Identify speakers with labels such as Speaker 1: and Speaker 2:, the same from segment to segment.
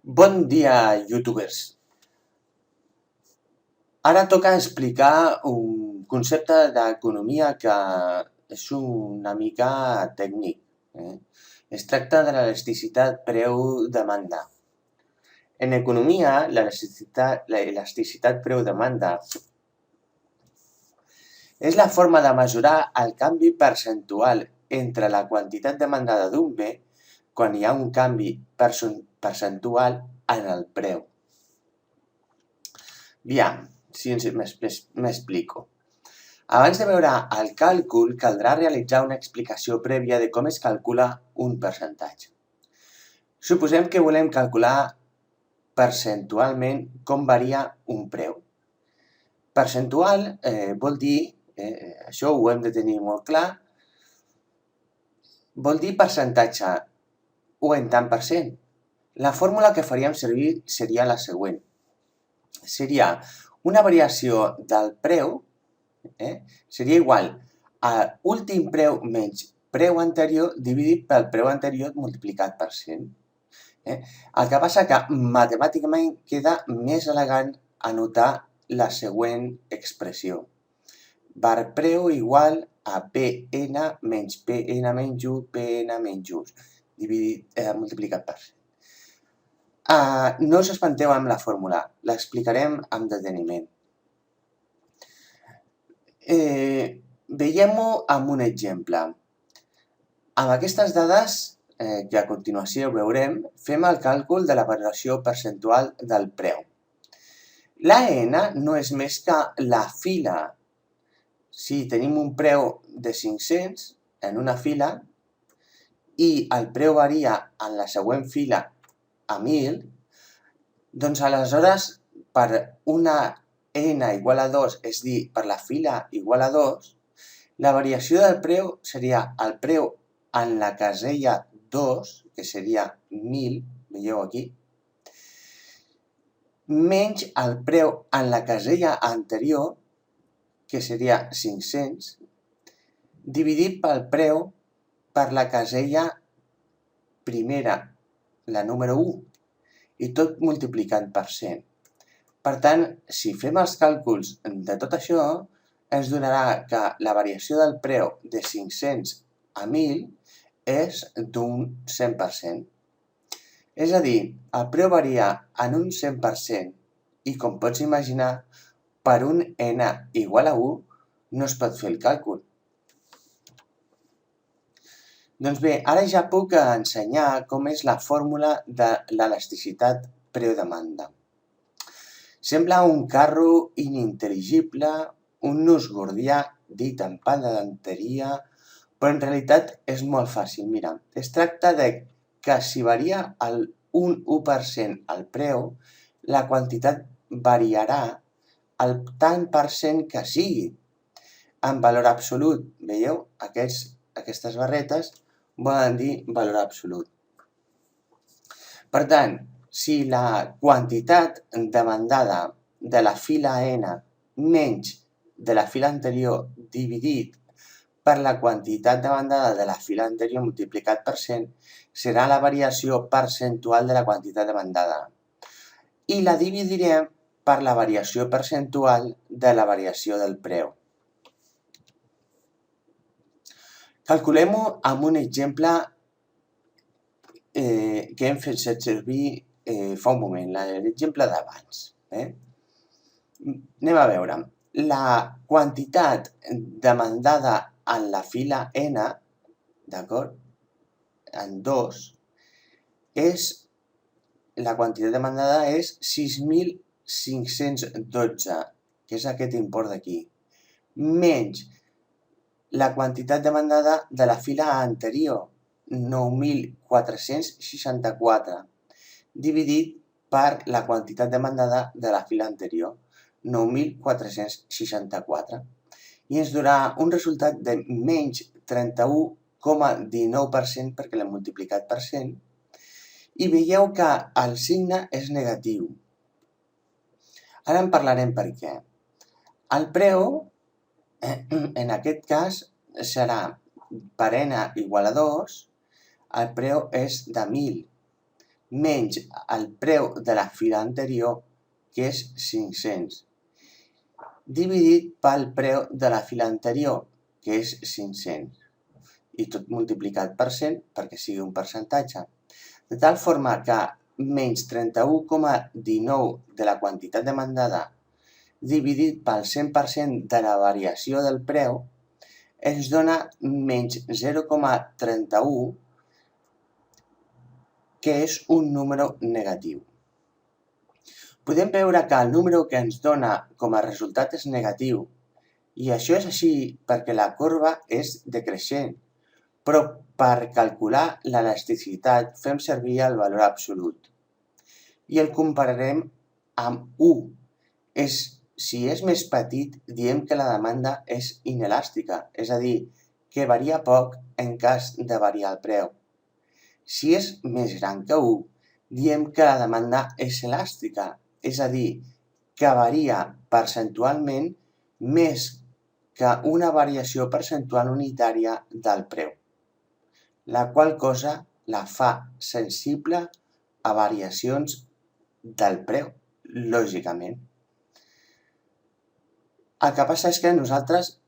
Speaker 1: Bon dia, youtubers. Ara toca explicar un concepte d'economia que és una mica tècnic. Es tracta de l'elasticitat preu-demanda. En economia, l'elasticitat preu-demanda és la forma de mesurar el canvi percentual entre la quantitat demandada d'un bé quan hi ha un canvi percentual en el preu. Aviam, si m'explico. Abans de veure el càlcul, caldrà realitzar una explicació prèvia de com es calcula un percentatge. Suposem que volem calcular percentualment com varia un preu. Percentual vol dir, això ho hem de tenir molt clar, vol dir percentatge o en tant per cent. La fórmula que faríem servir seria la següent. Seria una variació del preu, seria igual a últim preu menys preu anterior dividit pel preu anterior multiplicat per 100. El que passa que matemàticament queda més elegant anotar la següent expressió. Var preu igual a Pn menys Pn menys 1, Pn menys 1, multiplicat per 100. No us espanteu amb la fórmula, l'explicarem amb deteniment. Veiem-ho amb un exemple. Amb aquestes dades, que a continuació veurem, fem el càlcul de la variació percentual del preu. La N no és més que la fila. Si tenim un preu de 500 en una fila i el preu varia en la següent fila a 1.000, doncs aleshores per una n igual a 2, és dir, per la fila igual a 2, la variació del preu seria el preu en la casella 2, que seria 1.000, veieu aquí, menys el preu en la casella anterior, que seria 500, dividit pel preu per la casella primera, la número 1, i tot multiplicant per 100. Per tant, si fem els càlculs de tot això, ens donarà que la variació del preu de 500 a 1.000 és d'un 100%. És a dir, el preu varia en un 100% i, com pots imaginar, per un n igual a 1 no es pot fer el càlcul. Doncs bé, ara ja puc ensenyar com és la fórmula de l'elasticitat preu-demanda. Sembla un carro inintel·ligible, un nus gordià dit en pedanteria, però en realitat és molt fàcil. Mira, es tracta de que si varia un 1% el preu, la quantitat variarà el tant per cent que sigui. En valor absolut, veieu? Aquestes barretes volen dir valor absolut. Per tant, si la quantitat demandada de la fila n menys de la fila anterior dividit per la quantitat demandada de la fila anterior multiplicat per 100 serà la variació percentual de la quantitat demandada. I la dividirem per la variació percentual de la variació del preu. Calculem-ho amb un exemple que hem fet servir fa un moment, l'exemple d'abans. Anem a veure. La quantitat demandada en la fila n, d'acord, en 2, la quantitat demandada és 6.512, que és aquest import d'aquí, menys la quantitat demandada de la fila anterior, 9.464, dividit per la quantitat demandada de la fila anterior, 9.464. I ens donarà un resultat de menys 31,19% perquè l'hem multiplicat per 100. I veieu que el signe és negatiu. Ara en parlarem per què. El preu, en aquest cas, serà per n igual a 2, el preu és de 1.000. menys el preu de la fila anterior, que és 500, dividit pel preu de la fila anterior, que és 500, i tot multiplicat per 100 perquè sigui un percentatge, de tal forma que menys 31,19 de la quantitat demandada dividit pel 100% de la variació del preu ens dona menys 0,31, que és un número negatiu. Podem veure que el número que ens dona com a resultat és negatiu, i això és així perquè la corba és decreixent, però per calcular l'elasticitat fem servir el valor absolut i el compararem amb 1. Si és més petit, diem que la demanda és inelàstica, és a dir, que varia poc en cas de variar el preu. Si és més gran que 1, diem que la demanda és elàstica, és a dir, que varia percentualment més que una variació percentual unitària del preu, la qual cosa la fa sensible a variacions del preu, lògicament. El que passa és que nosaltres,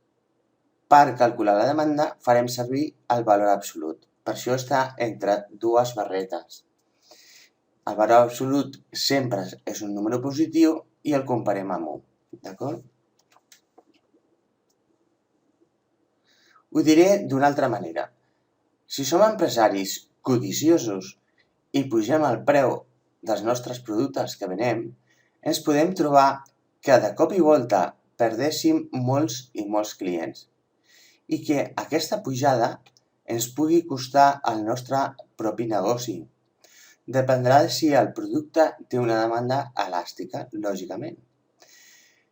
Speaker 1: per calcular la demanda, farem servir el valor absolut. Per això està entre dues barretes. El valor absolut sempre és un número positiu i el comparem amb 1. D'acord? Ho diré d'una altra manera. Si som empresaris codiciosos i pugem el preu dels nostres productes que venem, ens podem trobar que de cop i volta perdéssim molts i molts clients i que aquesta pujada ens pugui costar el nostre propi negoci. Dependrà de si el producte té una demanda elàstica, lògicament.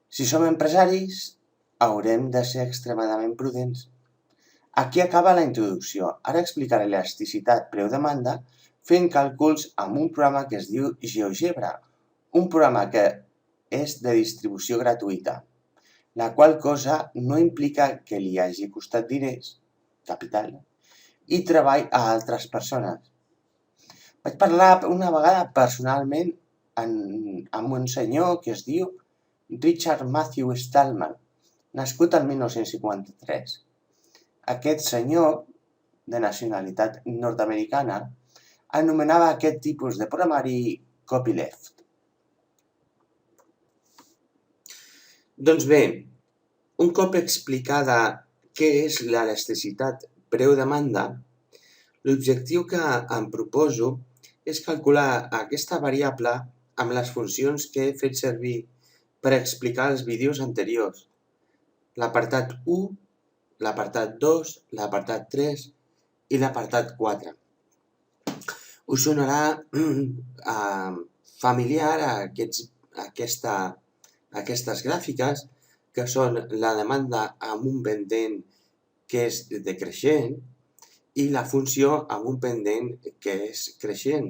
Speaker 1: Si som empresaris, haurem de ser extremadament prudents. Aquí acaba la introducció. Ara explicaré l'elasticitat preu-demanda fent càlculs amb un programa que es diu GeoGebra, un programa que és de distribució gratuïta, la qual cosa no implica que li hagi costat diners, capital, i treball a altres persones. Vaig parlar una vegada personalment amb un senyor que es diu Richard Matthew Stallman, nascut el 1953. Aquest senyor, de nacionalitat nord-americana, anomenava aquest tipus de programari copyleft. Doncs bé, un cop explicada què és l'elasticitat preu-demanda, l'objectiu que em proposo és calcular aquesta variable amb les funcions que he fet servir per explicar els vídeos anteriors. L'apartat 1, l'apartat 2, l'apartat 3 i l'apartat 4. Us sonarà familiar a aquestes gràfiques, que són la demanda amb un pendent que és decreixent i la funció amb un pendent que és creixent,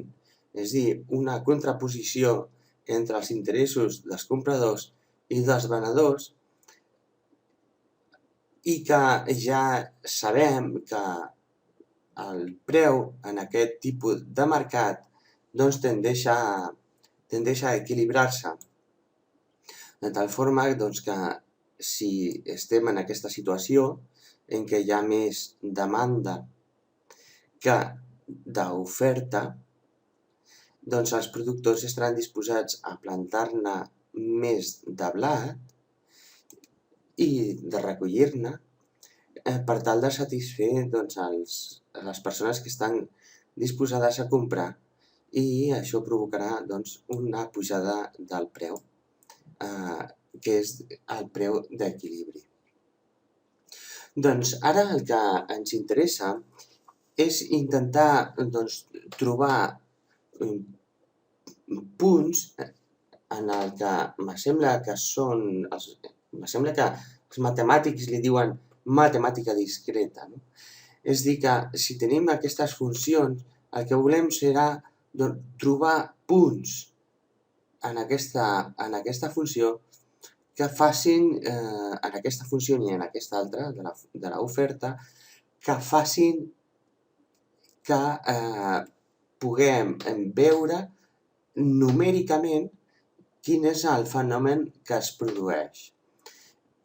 Speaker 1: és a dir, una contraposició entre els interessos dels compradors i dels venedors, i que ja sabem que el preu en aquest tipus de mercat doncs, tendeix a equilibrar-se, de tal forma doncs, que si estem en aquesta situació en què hi ha més demanda que d'oferta, doncs els productors estaran disposats a plantar-ne més de blat i de recollir-ne per tal de satisfer doncs, les persones que estan disposades a comprar, i això provocarà doncs, una pujada del preu, que és el preu d'equilibri. Doncs ara el que ens interessa és intentar doncs, trobar punts en el que m'assembla que els matemàtics li diuen matemàtica discreta. No? És dir, que si tenim aquestes funcions, el que volem serà doncs, trobar punts en aquesta funció que facin, en aquesta funció i en aquesta altra, de l'oferta, que facin que puguem veure numèricament quin és el fenomen que es produeix.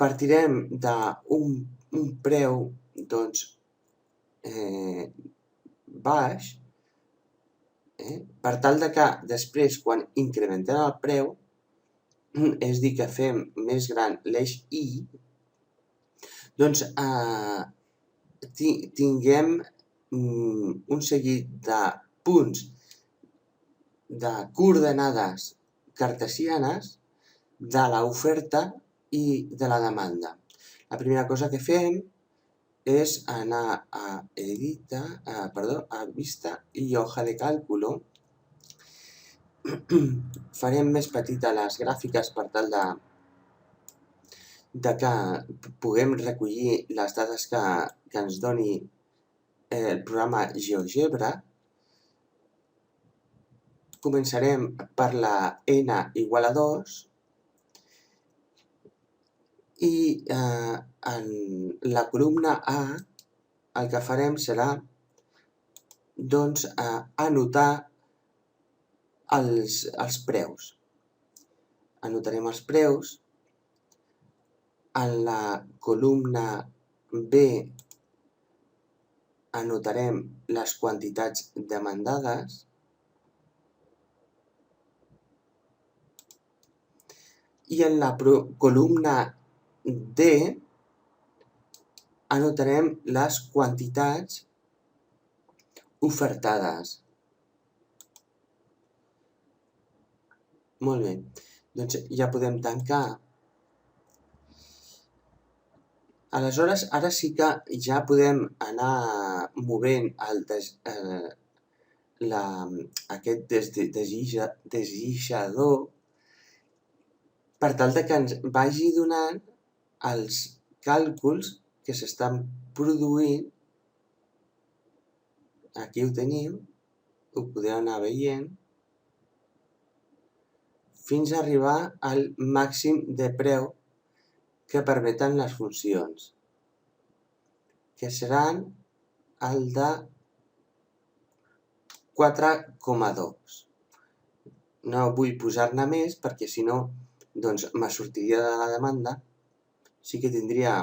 Speaker 1: Partirem d'un preu baix, per tal que després, quan incrementem el preu, és dir, que fem més gran l'eix I, tinguem un seguit de punts de coordenades cartesianes de l'oferta i de la demanda. La primera cosa que fem és anar a vista i hoja de càlculo. Farem més petites les gràfiques per tal de que puguem recollir les dades que ens doni el programa GeoGebra. Començarem per la n igual a 2 i en la columna A el que farem serà anotar els preus. Anotarem els preus. En la columna B anotarem les quantitats demandades. I en la columna D anotarem les quantitats ofertades. Molt bé, doncs ja podem tancar. Aleshores, ara sí que ja podem anar movent aquest desguixador per tal que ens vagi donant els càlculs que s'estan produint. Aquí ho tenim, ho podeu anar veient, fins a arribar al màxim de preu que permeten les funcions, que seran el de 4,2. No vull posar-ne més perquè si no me sortiria de la demanda. Sí que tindria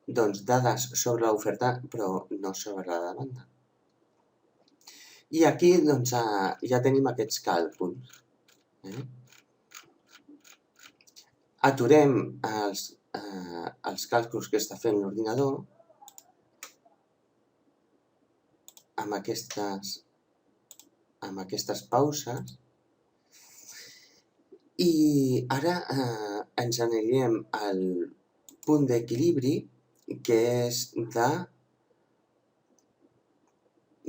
Speaker 1: dades sobre l'oferta però no sobre la demanda. I aquí ja tenim aquests càlculs. Aturem els càlculs que està fent l'ordinador amb aquestes pauses i ara ens anirem al punt d'equilibri, que és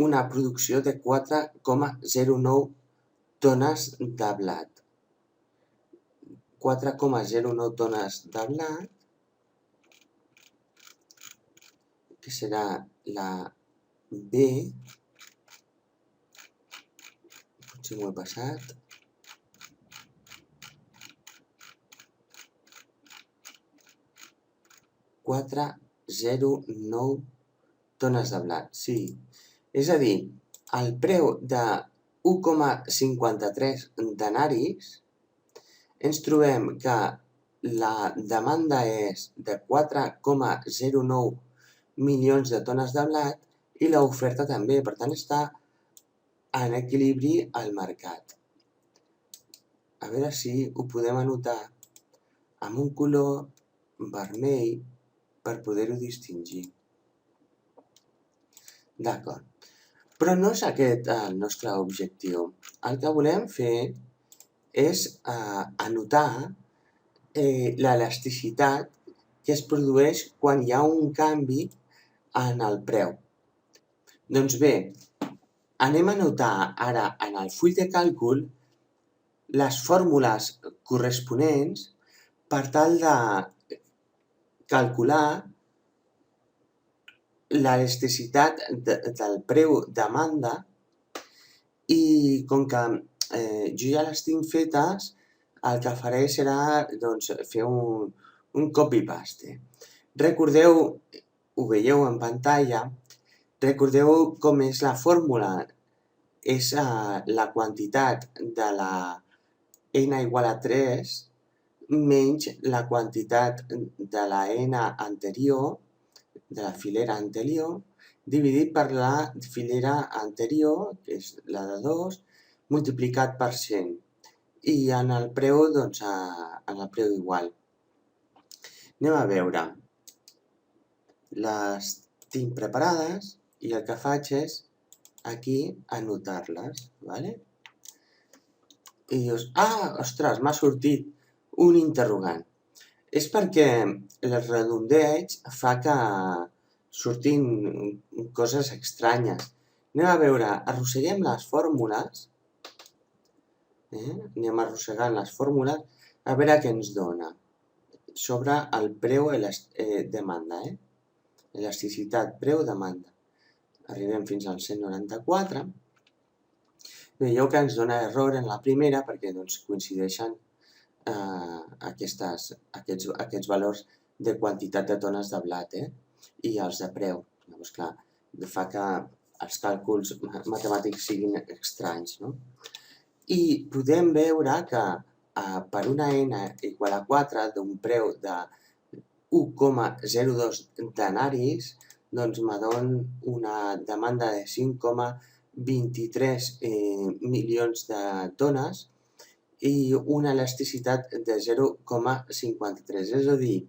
Speaker 1: una producció de 4,09 tones de blat. 4,09 tones de blat, que serà la B, potser m'ho he passat, 4,09 tones de blat, sí. És a dir, el preu de 1,53 denaris, ens trobem que la demanda és de 4,09 milions de tones de blat i l'oferta també, per tant està en equilibri al mercat. A veure si ho podem anotar amb un color vermell per poder-ho distingir. D'acord. Però no és aquest el nostre objectiu. El que volem fer és anotar l'elasticitat que es produeix quan hi ha un canvi en el preu. Doncs bé, anem a anotar ara en el full de càlcul les fórmules corresponents per tal de calcular l'elasticitat del preu demanda i com que jo ja les tinc fetes, el que faré serà fer un copy-paste. Recordeu, ho veieu en pantalla, recordeu com és la fórmula. és la quantitat de la n igual a 3 menys la quantitat de la n anterior, de la filera anterior, dividit per la filera anterior, que és la de 2, multiplicat per 100. I en el preu, doncs, en el preu igual. Anem a veure. Les tinc preparades i el que faig és aquí anotar-les, ¿vale? I dius, ostres, m'ha sortit un interrogant. És perquè el redondeig fa que surtin coses estranyes. Anem a veure, arrosseguem les fórmules, anem arrossegant les fórmules, a veure què ens dona sobre el preu demanda, elasticitat, preu, demanda. Arribem fins al 194. Veieu que ens dona error en la primera perquè doncs, coincideixen aquests valors de quantitat de tones de blat i els de preu. Llavors, clar, fa que els càlculs matemàtics siguin estranys. No? I podem veure que per una n igual a 4 d'un preu de 1,02 denaris, doncs me dona una demanda de 5,23 milions de tones i una elasticitat de 0,53. És a dir,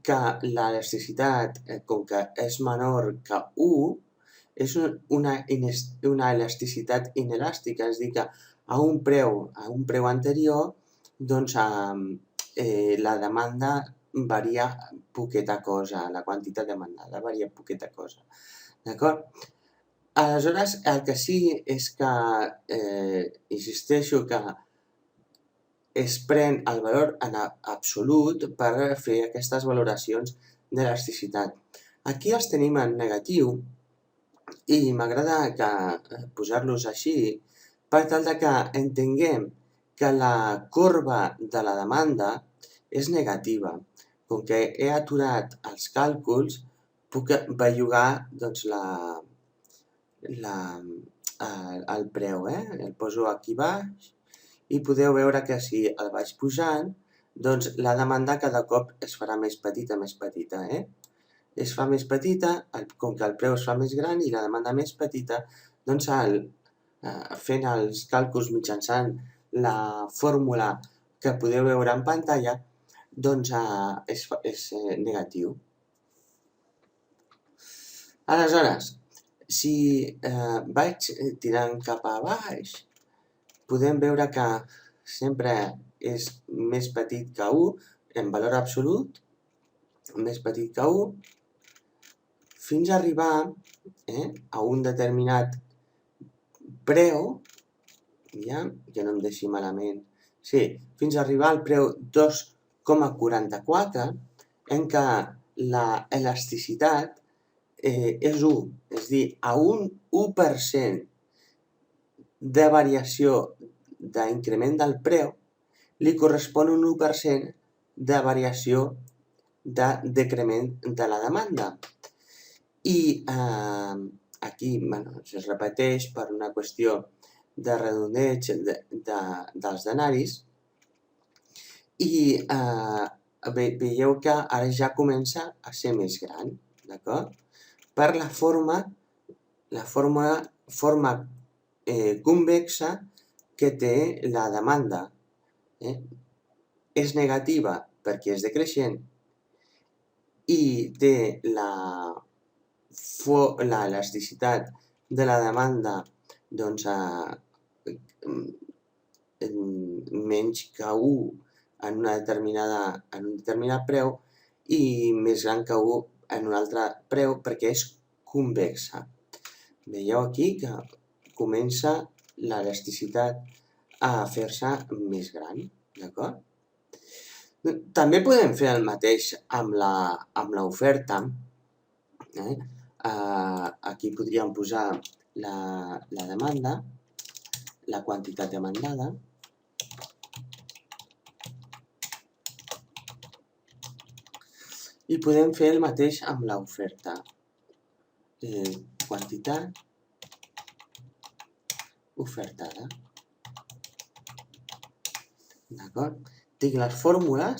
Speaker 1: que l'elasticitat, com que és menor que 1, és una elasticitat inelàstica, és a dir, que a un preu anterior, doncs la demanda varia poqueta cosa, la quantitat demandada varia poqueta cosa. D'acord? Aleshores, el que sí és que insisteixo que es pren el valor en absolut per fer aquestes valoracions d'elasticitat. Aquí els tenim en negatiu i m'agrada posar-los així per tal que entenguem que la corba de la demanda és negativa. Com que he aturat els càlculs, puc bellugar doncs, el preu. El poso aquí baix i podeu veure que si el vaig pujant, doncs la demanda cada cop es farà més petita, més petita. Es fa més petita, com que el preu es fa més gran i la demanda més petita, doncs fent els càlculs mitjançant la fórmula que podeu veure en pantalla, doncs és negatiu. Aleshores, si vaig tirant cap a baix, podem veure que sempre és més petit que 1, en valor absolut, més petit que 1, fins a arribar a un determinat preu, ja, que no em deixi malament, sí, fins a arribar al preu 2,44, en què l'elasticitat és 1, és a dir, a un 1% de variació d'increment del preu li correspon un 1% de variació de decrement de la demanda. I aquí es repeteix per una qüestió de redondeig dels denaris i veieu que ara ja comença a ser més gran, d'acord? Per la forma convexa que té la demanda. És negativa perquè és decreixent i té l'elasticitat de la demanda doncs, menys que 1 en un determinat preu i més gran que 1 en un altre preu perquè és convexa. Veieu aquí que comença l'elasticitat a fer-se més gran, d'acord? També podem fer el mateix amb l'oferta. Aquí podríem posar la demanda, la quantitat demandada, i podem fer el mateix amb l'oferta. Quantitat ofertada. D'acord? Tinc les fórmules,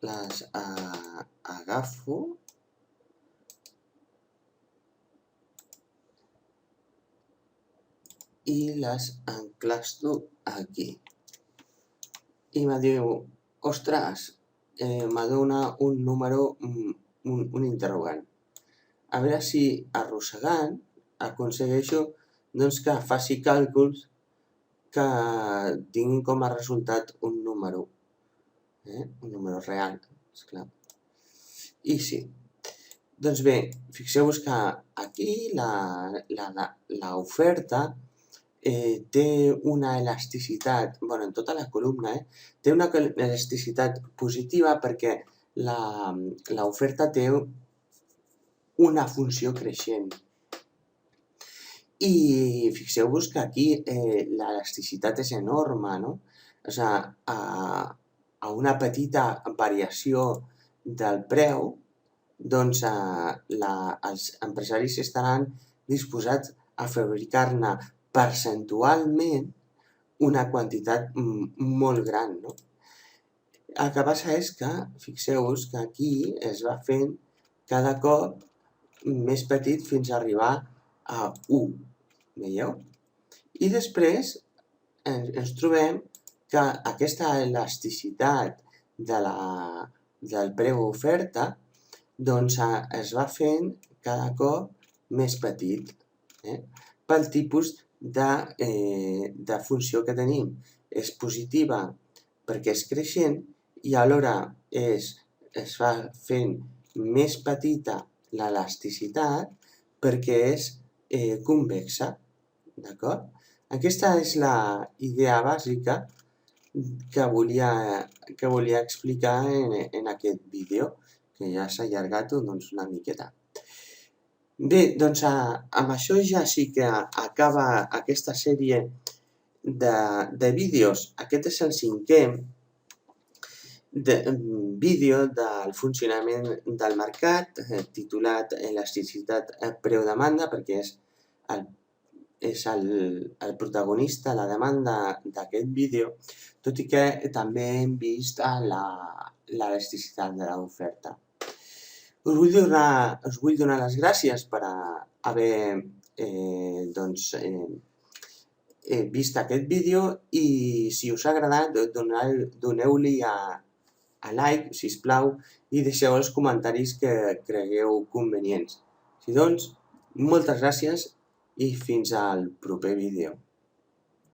Speaker 1: les agafo i les enclasto aquí. I me diu, ostres, me dona un número, un interrogant. A veure si arrossegant aconsegueixo doncs, que faci càlculs que tinguin com a resultat un número real, esclar. I sí. Doncs bé, fixeu-vos que aquí l'oferta té una elasticitat, en tota la columna, té una elasticitat positiva perquè l'oferta té una funció creixent. I fixeu-vos que aquí l'elasticitat és enorme, no? O sigui, a una petita variació del preu, doncs els empresaris estaran disposats a fabricar-ne percentualment una quantitat molt gran, no? El que passa és que, fixeu-vos que aquí es va fent cada cop més petit fins a arribar a 1, veieu? I després ens trobem que aquesta elasticitat del preu oferta doncs es va fent cada cop més petit pel tipus de funció que tenim. És positiva perquè és creixent i alhora es fa fent més petita l'elasticitat perquè és convexa, d'acord? Aquesta és la idea bàsica que volia explicar en aquest vídeo, que ja s'ha allargat una miqueta. Bé, doncs amb això ja sí que acaba aquesta sèrie de vídeos. Aquest és el 5è vídeo del funcionament del mercat, titulat Elasticitat preu-demanda, perquè és el protagonista, la demanda d'aquest vídeo, tot i que també hem vist l'elasticitat de l'oferta. Us vull donar les gràcies per haver vist aquest vídeo i si us ha agradat doneu-li a like, sisplau, i deixeu els comentaris que cregueu convenients. Així doncs, moltes gràcies i fins al proper vídeo.